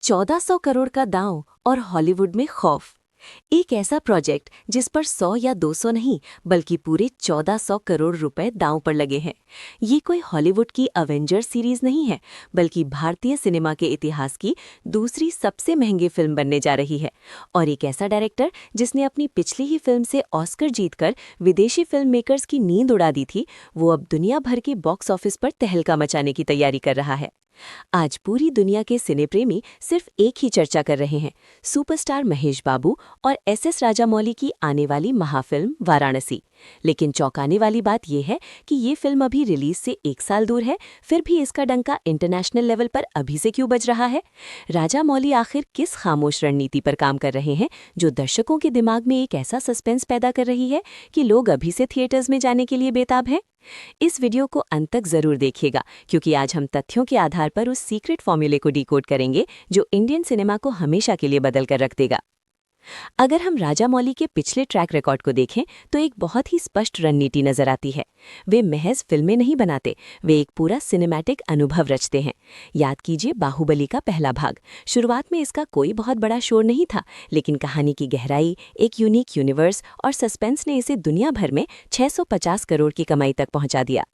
1400 करोड़ का दांव और हॉलीवुड में खौफ। एक ऐसा प्रोजेक्ट जिस पर 100 या 200 नहीं बल्कि पूरे 1400 करोड़ रुपए दांव पर लगे हैं। ये कोई हॉलीवुड की अवेंजर सीरीज नहीं है, बल्कि भारतीय सिनेमा के इतिहास की दूसरी सबसे महंगी फिल्म बनने जा रही है। और एक ऐसा डायरेक्टर जिसने अपनी पिछली ही फिल्म से ऑस्कर जीतकर विदेशी फिल्म मेकर्स की नींद उड़ा दी थी, वो अब दुनिया भर के बॉक्स ऑफिस पर तहलका मचाने की तैयारी कर रहा है। आज पूरी दुनिया के सिने प्रेमी सिर्फ एक ही चर्चा कर रहे हैं, सुपरस्टार महेश बाबू और एस राजामौली की आने वाली महाफिल्म वाराणसी। लेकिन चौंकाने वाली बात यह है कि ये फिल्म अभी रिलीज से 1 साल दूर है, फिर भी इसका डंका इंटरनेशनल लेवल पर अभी से क्यों बज रहा है? राजामौली आखिर किस खामोश रणनीति पर काम कर रहे हैं जो दर्शकों के दिमाग में एक ऐसा सस्पेंस पैदा कर रही है कि लोग अभी से थिएटर्स में जाने के लिए बेताब हैं? इस वीडियो को अंत तक जरूर देखिएगा, क्योंकि आज हम तथ्यों के आधार पर उस सीक्रेट फॉर्मूले को डिकोड करेंगे जो इंडियन सिनेमा को हमेशा के लिए बदल कर रख देगा। अगर हम राजामौली के पिछले ट्रैक रिकॉर्ड को देखें तो एक बहुत ही स्पष्ट रणनीति नजर आती है। वे महज फिल्में नहीं बनाते, वे एक पूरा सिनेमैटिक अनुभव रचते हैं। याद कीजिए बाहुबली का पहला भाग। शुरुआत में इसका कोई बहुत बड़ा शोर नहीं था, लेकिन कहानी की गहराई, एक यूनिक यूनिवर्स और सस्पेंस ने इसे दुनिया भर में 650 करोड़ की कमाई तक पहुंचा दिया।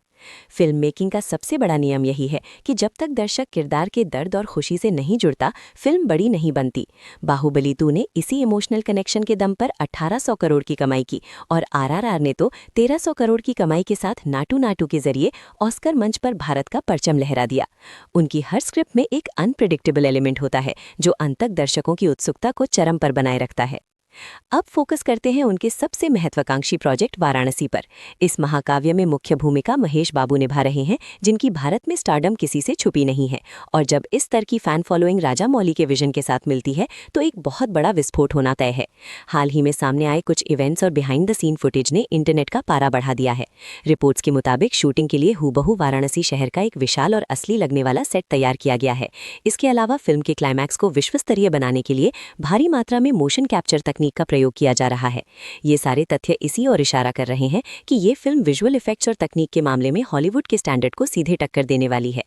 फिल्म मेकिंग का सबसे बड़ा नियम यही है कि जब तक दर्शक किरदार के दर्द और खुशी से नहीं जुड़ता, फिल्म बड़ी नहीं बनती। बाहुबली 2 ने इसी इमोशनल कनेक्शन के दम पर 1800 करोड़ की कमाई की और आरआरआर ने तो 1300 करोड़ की कमाई के साथ नाटू नाटू के जरिए ऑस्कर मंच पर भारत का परचम लहरा दिया। उनकी हर स्क्रिप्ट में एक अनप्रेडिक्टेबल एलिमेंट होता है जो अंत तक दर्शकों की उत्सुकता को चरम पर बनाए रखता है। अब फोकस करते हैं उनके सबसे महत्वाकांक्षी प्रोजेक्ट वाराणसी पर। इस महाकाव्य में मुख्य भूमिका महेश बाबू निभा रहे हैं, जिनकी भारत में स्टारडम किसी से छुपी नहीं है। और जब इस स्तर की फैन फॉलोइंग राजामौली के विजन के साथ मिलती है तो एक बहुत बड़ा विस्फोट होना तय है। हाल ही में सामने आए कुछ इवेंट्स और बिहाइंड द सीन फुटेज ने इंटरनेट का पारा बढ़ा दिया है। रिपोर्ट्स के मुताबिक शूटिंग के लिए हूबहू वाराणसी शहर का एक विशाल और असली लगने वाला सेट तैयार किया गया है। इसके अलावा फिल्म के क्लाइमैक्स को विश्वस्तरीय बनाने के लिए भारी मात्रा में मोशन कैप्चर तकनीक का प्रयोग किया जा रहा है। ये सारे तथ्य इसी ओर इशारा कर रहे हैं कि ये फिल्म विजुअल इफेक्ट्स और तकनीक के मामले में हॉलीवुड के स्टैंडर्ड को सीधे टक्कर देने वाली है।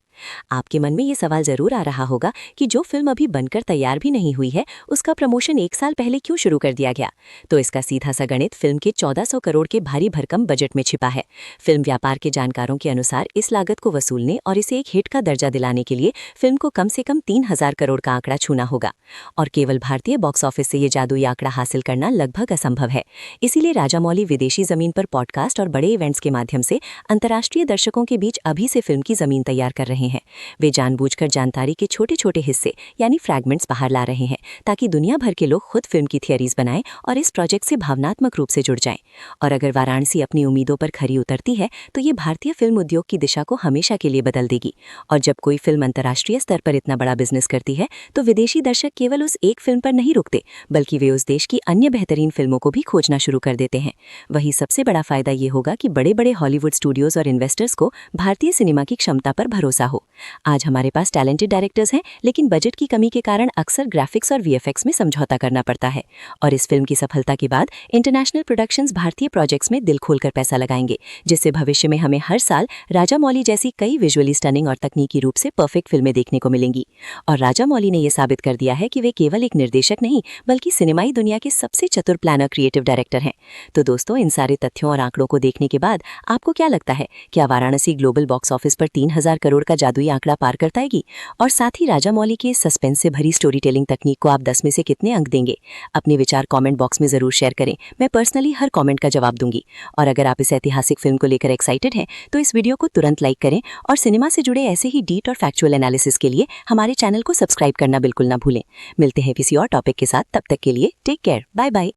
आपके मन में ये सवाल जरूर आ रहा होगा कि जो फिल्म अभी बनकर तैयार भी नहीं हुई है, उसका प्रमोशन 1 साल पहले क्यों शुरू कर दिया गया? तो इसका सीधा सा गणित फिल्म के 1400 करोड़ के भारी भरकम बजट में छिपा है। फिल्म व्यापार के जानकारों के अनुसार इस लागत को वसूलने और इसे एक हिट का दर्जा दिलाने के लिए फिल्म को कम से कम 3000 करोड़ का आंकड़ा छूना होगा। और केवल भारतीय बॉक्स ऑफिस से ये जादुई आंकड़ा हासिल करना लगभग असंभव है। इसीलिए राजामौली विदेशी जमीन पर पॉडकास्ट और बड़े इवेंट्स के माध्यम से अंतर्राष्ट्रीय दर्शकों के बीच अभी से फिल्म की जमीन तैयार कर रहे हैं। वे जानबूझकर जानकारी के छोटे छोटे हिस्से यानी फ्रैगमेंट्स बाहर ला रहे हैं, ताकि दुनिया भर के लोग खुद फिल्म की थियरीज बनाएं और इस प्रोजेक्ट से भावनात्मक रूप से जुड़ जाएं। और अगर वाराणसी अपनी उम्मीदों पर खरी उतरती है तो ये भारतीय फिल्म उद्योग की दिशा को हमेशा के लिए बदल देगी। और जब कोई फिल्म अंतर्राष्ट्रीय स्तर पर इतना बड़ा बिजनेस करती है तो विदेशी दर्शक केवल उस एक फिल्म पर नहीं रुकते, बल्कि वे उस देश की अन्य बेहतरीन फिल्मों को भी खोजना शुरू कर देते हैं। वही सबसे बड़ा फायदा ये होगा कि बड़े बड़े हॉलीवुड स्टूडियोज और इन्वेस्टर्स को भारतीय सिनेमा की क्षमता पर भरोसा हो। आज हमारे पास टैलेंटेड डायरेक्टर्स हैं, लेकिन बजट की कमी के कारण अक्सर ग्राफिक्स और वीएफएक्स में समझौता करना पड़ता है। और इस फिल्म की सफलता के बाद इंटरनेशनल प्रोडक्शंस भारतीय प्रोजेक्ट्स में दिल खोलकर पैसा लगाएंगे, जिससे भविष्य में हमें हर साल राजामौली जैसी कई विजुअली स्टनिंग और तकनीकी रूप से परफेक्ट फिल्में देखने को मिलेंगी। और राजामौली ने यह साबित कर दिया है कि वे केवल एक निर्देशक नहीं, बल्कि सिनेमाई दुनिया के सबसे चतुर प्लानर क्रिएटिव डायरेक्टर हैं। तो दोस्तों, इन सारे तथ्यों और आंकड़ों को देखने के बाद आपको क्या लगता है? क्या वाराणसी ग्लोबल बॉक्स ऑफिस पर 3000 करोड़ का जादुई आंकड़ा पार कर पाएगी? और साथ ही राजामौली के सस्पेंस से भरी स्टोरी टेलिंग तकनीक को आप 10 में से कितने अंक देंगे? अपने विचार कमेंट बॉक्स में जरूर शेयर करें। मैं पर्सनली हर कमेंट का जवाब दूंगी। और अगर आप इस ऐतिहासिक फिल्म को लेकर एक्साइटेड हैं तो इस वीडियो को तुरंत लाइक करें और सिनेमा से जुड़े ऐसे ही डीट और फैक्चुअल एनालिसिस के लिए हमारे चैनल को सब्सक्राइब करना बिल्कुल ना भूलें। मिलते हैं किसी और टॉपिक के साथ, तब तक के लिए टेक केयर, बाय बाय।